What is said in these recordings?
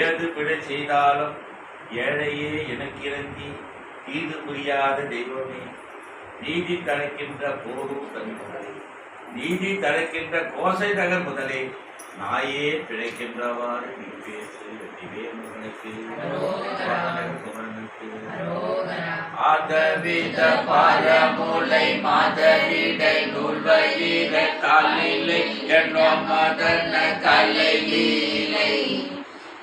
ஏது பிழை செய்தாலும் ஏழையே எனக்கு இறங்கி தீது புரியாத தெய்வமே, நீதி தழைக்கின்ற போரும் தமிழ் நீதி தழைக்கின்ற கோசை நகர் முதலே நாயே பிழைக்கின்றவாறு நீ பேசு. வெற்றிவேலுக்கு ஆதவித பரமுலை மாதவிடை நூல்வயிர காலிலை என்னும் மதன கலையிலை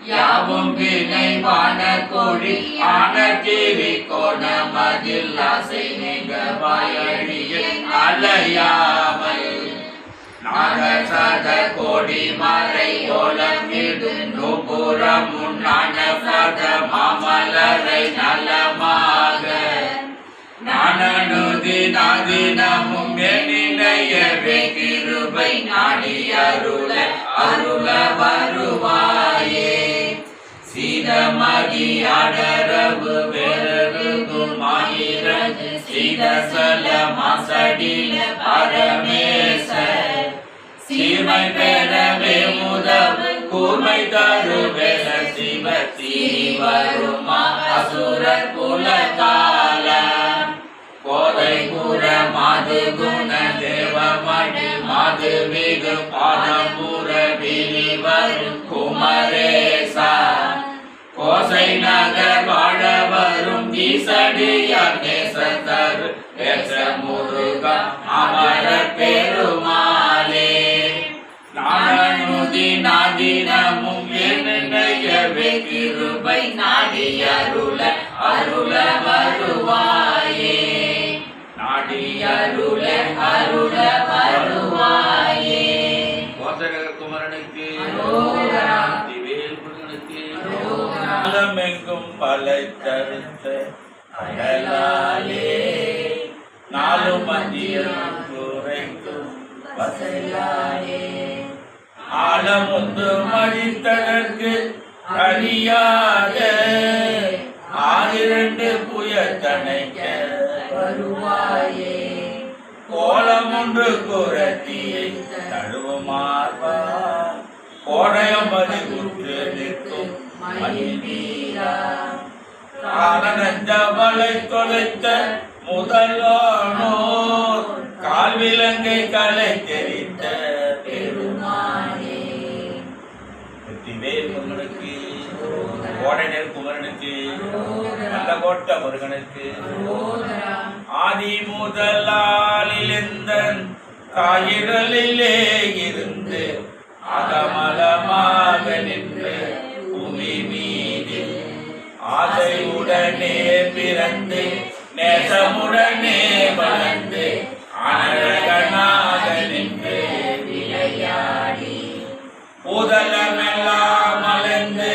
யாவும் வினைவான கோழி ஆன தீவி கோணமதில் ஆசை மிகவாயழிய அலையாமல் நாகசத கோடி மறை ஓலமிடும் நூபுறம் முன்னான பத மாமலரை நலமாக நானனுதி நாதினமும் நினையவே கிருபை நாடி அருள அருள வருவாயே. சீதமதி அடரவு வெறுகும் ஆயிரது சீதசல மாசடில பரமேச சீமை பெறவே உதவு கூர்மை தருவேல சிவ தீவருமா அசுர குலகால கோதை கூற மாது குண தேவமடி மாது மிகு பாதபுர விரிவரும் குமரேசா கோசை நகர் வாழ வரும் ஈசடியார் நேசத்தரு பேச முருக அமர பெருமாளே. நானனுதி நாதினமும் என்னையவே கிருபை நாடி அருள அருள வருவாயே. நாடி அருள அருள வருவாயே. கோசநகர் குமரனுக்கு வேல் முருகனுக்கு எங்கும் பலை தருத்த அடலாலே நாலு மந்தியம் குறைக்கும் வசையாலே ஆலமுந்து மழித்ததற்கு அழியாத ஆயிரண்டு புயத்தனைக்க வருவாயே. கோலம் ஒன்று குரத்தியை தழுவுமார்வா கோடையமதி குற்று நிற்கும் காலநஞ்சமலை தொலைத்த முதல்வானோர் கால்விலங்கை கலை தெரிந்த பெருமானே. வெற்றிவேல் முருகனுக்கு கோடைநெல் குமரனுக்கு நல்லகோட்ட முருகனுக்கு ஆதி முதலாலிலிருந்தன் காயிரலிலே இருந்து அகமலமாக நின்று பூமி மீதில் ஆசையுடனே பிறந்து நேசமுடனே வளர்ந்து அனழகனாக நின்று விளையாடி பூதலமெல்லாம் மலர்ந்து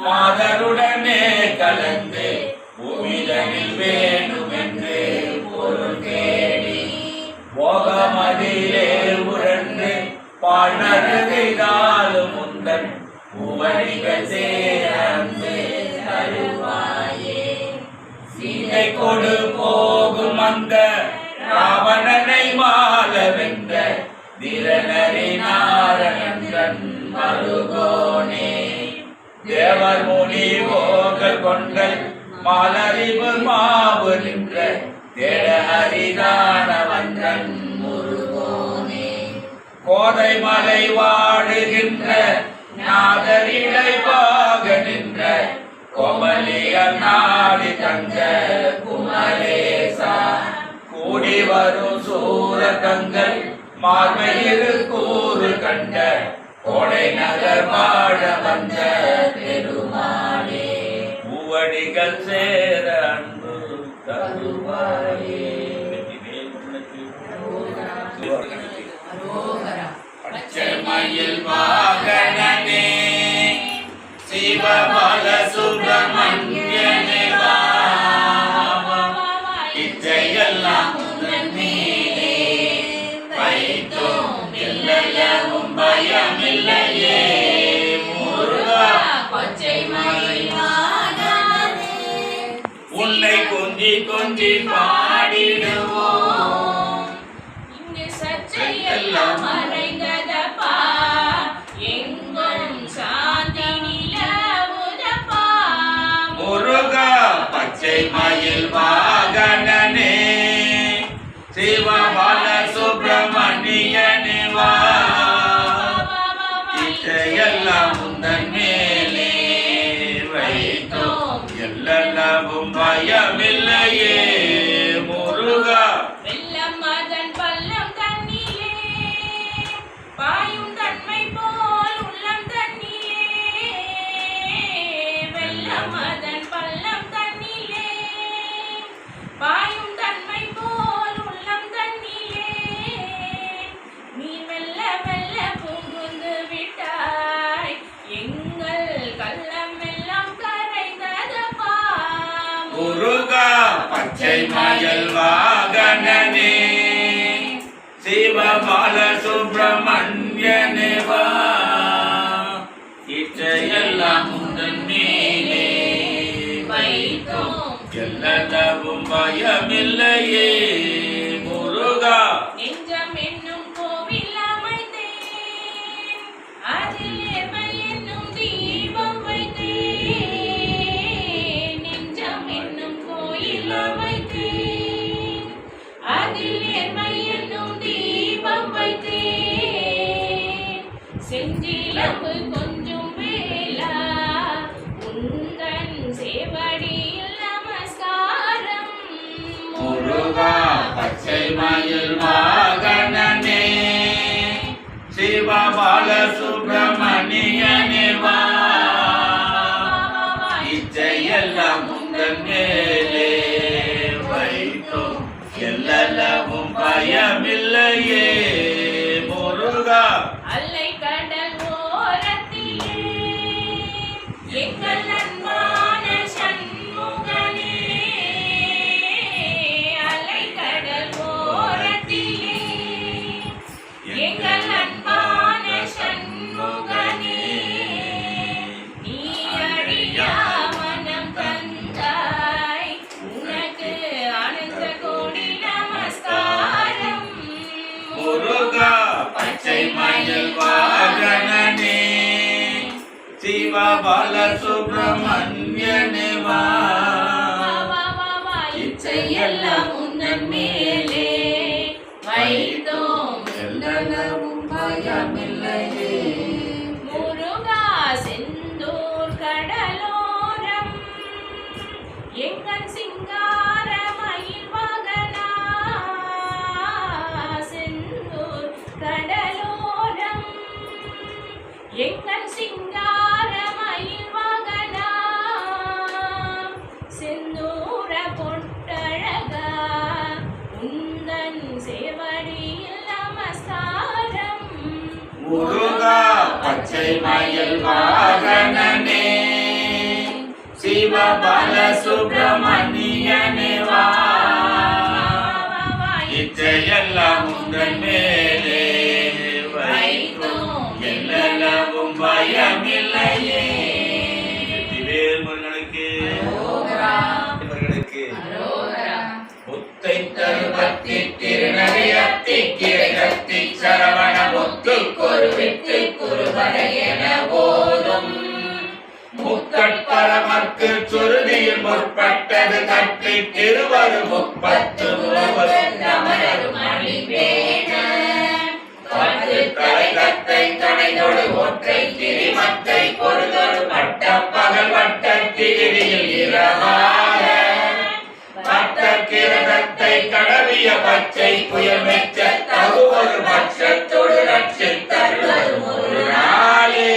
மாதருடனே கலந்து பூமிதனில் வேண்டுமென்று பொருள் தேடி போகமதிலே உரன்று பாழ்நருகைதாலும் முந்தன் பூவடிகள் சேரந்து தருவாயே. சீதை கொடு போகும் அந்த ராவணனை மால வென்ற திரனரி நாரணன் மருகோனே. தேவர் மொழி போகல் கொண்டல் மாலறிவு மாவு நின்ற தேட ஹரிதான வந்தன் முருகோனே. கோதை மலை வாழுகின்ற நாதரிடைவாக நின்ற கோமலிய நாடி தங்க குமரேசா. கூடி வரும் சூர தங்கள் மார்பயிறு கூறு கண்ட கோடை நகர் வாழ வந்த பெருமாளே. பூவடிகள் சேர அன்பு தருவாயே. பச்சைமயில் வாகனனே சிவபால சுப்பிரமணியனே வா இச்சையெல்லாம் நீனே வைத்தோம் இல்லையவும் பயமில்லையே முருகா. பச்சைமயில் வாகனனே உன்னை கொஞ்சி கொஞ்சி பாடிடுவோம் இங்கு சச்சையெல்லாம் மறைந்ததப்பா எங்கும் சாந்தி நிலவ பால சுப்பிரமணியனே வா இச்சையெல்லாம் முந்தன் மேலே வைத்தோம் எல்லளவும் பயமில்லையே முருகா வெள்ளம் அதன் பள்ளம் தண்ணிலே பாயும் தன்மை போல் உள்ளம் தண்ணிலே வெள்ளம் அதன் பள்ளம் தண்ணிலே பாயும் தன்மை போல் உள்ளம் தண்ணிலே நீ மெல்ல மெல்ல புகுந்து விட்டாய் எங்கள் கள்ளம் எல்லாம் கரைந்ததப்பா முருகா பச்சை மயில் வாகனனே சிவபால சுப்பிரமணியனே வா இச்சையெல்லாம் முந்தன் மேலே வைத்தோம் எல்லளவும் பயமில்லையே முருகா நெஞ்சம் என்னும் கோவில் அமைத்தேன் அதில் நேர்மை என்னும் தீபம் வைத்தேன் நெஞ்சம் என்னும் கோயில் அமைத்தேன் அதில் நேர்மை என்னும் தீபம் வைத்தேன் செஞ்சிலம்பு கொஞ்சம் வேளா உந்தன் சேவடியில் நமஸ்காரம் முருகா பச்சை மயில் வாகனனே சிவபால சுப்பிரமணியனே வா இச்சையெல்லாம் முந்தன் மேலே வைத்தோம் எல்லளவும் பயமில்லையே முருகா அல்லை கடல் ஓரத்திலே எங்கள் அன்பான சண்முகனே அல்லை கடல் ஓரத்திலே எங்கள் அன்பான சண்முகனே நீ அழியா மனம் தந்தாய் உனக்கு ஆனந்த கோடி நமஸ்காரம் முருகா பச்சை மயில் வாகனனே சிவபால சுப்பிரமணியனே வா இச்சையெல்லாம் உந்தன் மேலே வைத்தோம் எல்லளவும் பயமில்லையே முருகா செந்தூர் கடலோரம் எங்கள் சிங்கார மயில் வாகனா செந்தூர் கடலோரம் எங்கள் சிங்கார மயில் வாகனா செந்தூர பொட்டழகா உந்தன் சேவடியில் நமஸ்காரம் முருகா பச்சை மயில் வாகனனே சிவபால சுப்பிரமணியனே வா இச்சையெல்லாம் முந்தன் மேலே வைத்தோம் எல்லளவும் பயமில்லையே வெற்றிவேல் முருகனுக்கு முருகனுக்கு முத்தை தருபத்தி திருநகையத்தி கிரைகத்தி சரவண முத்து கொருவித்து குருவரை என ஓதும் முக்கட்பரமர்க்கு சுருதியில் முற்பட்டது கட்டி திருவரு முப்பத்து அமரரும் அடிபேன பத்து தலைகத்தை கணைதொடு ஒற்றை திரிமத்தை பொருதொடு பட்ட பகல் வட்ட திகிரியில் இரவாக பட்ட கிரகத்தை கடவிய பச்சை புயல் மெச்ச தகுவொரு பட்சத்தோடு ரட்சித்தருவது ஒரு நாளே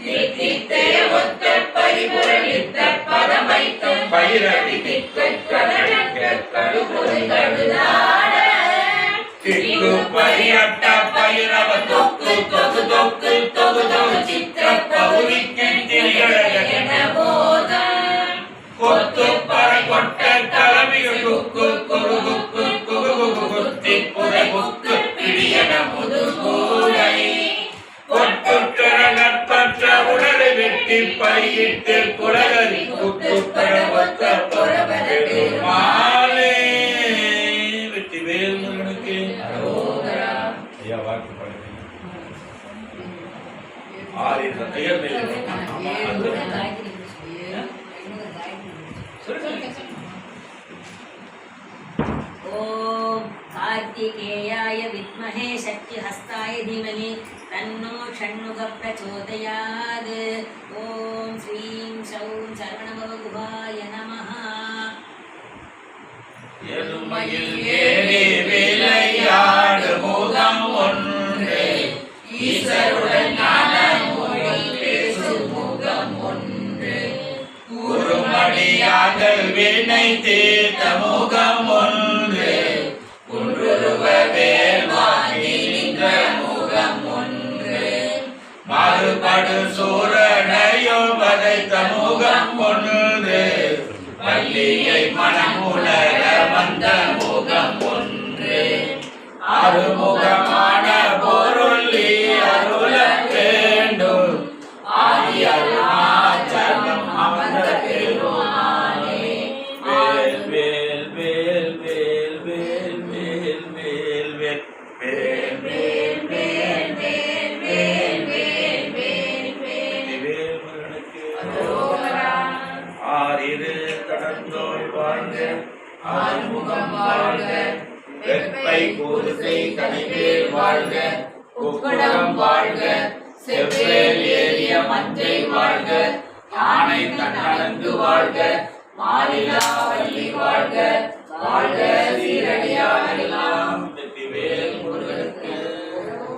நித்தித்தே ஒத்த பரிபுரணித்த பதமைத்தம் பைரவி திக்கட் கடற்க கடுபொரு கடுதாட திக்கு பரியட்ட பைரவ தொக்கு தொகு தொக்கு தொகு தொகு சித்திர பௌரிக்கு திரியழக என போத கொத்து பறை கொட்ட தலைமையில் குக்கு குரு குக்கு குகு குகு குத்தி புரை குக்கு பிடியன முதுகூரை கொட்டுக்கர நட்பற்ற உடலை வெட்டி பையிட்டு குலகரி குத்துப்பட ஒத்த பொறவதற்கு மாலே வெற்றி வேல் முருகனுக்கு ஐயா வாக்கு படுங்க ஆரி பெயர் ஓம் कार्तिकेयाय विद्महे शक्तिहस्ताय धीमहि तन्नो षण्मुखः प्रचोदयात्। ॐ श्रीं शौं शरवणभवगुहाय नमः। எருமையில் ஏறி விளையாடு முகம் ஒன்று ஈசருடன் ஞான மொழி பேசும் முகம் ஒன்று குறுமடியார்கள் வினை தீர்த்த முகம் ஒன்று குன்றுருவ வேல் வாங்கி நின்ற முகம் ஒன்று மாறுபடு சூரனையோ வதைத்த முகம் ஒன்று பள்ளியை மனமுலர வந்த முகம் ஒன்று அருமுகமான பொருள் அருள வேண்டும் ஆதி அருணாச்சலம் அமர்ந்த பெருமானே வேல் வேல் வேல் வேல் வேல் வேல் வேல் வேல் வேல் வேல் வேல் வேல் வேல் வேல் வேல் வேல் வேல் முருகனுக்கு ஆறிரு கடந்தோய் வாழ்க ஆறுமுகம் வாழ்க வெப்பை கூறுசை கனிவேல் வாழ்க குக்குடம் வாழ்க செவ்வேல் ஏறிய மஞ்சை வாழ்க யானை கண்ணடங்கு வாழ்க மாறிலா வள்ளி வாழ்க வாழ்க சீரடியாரெல்லாம் வெற்றிவேல் முருகனுக்கு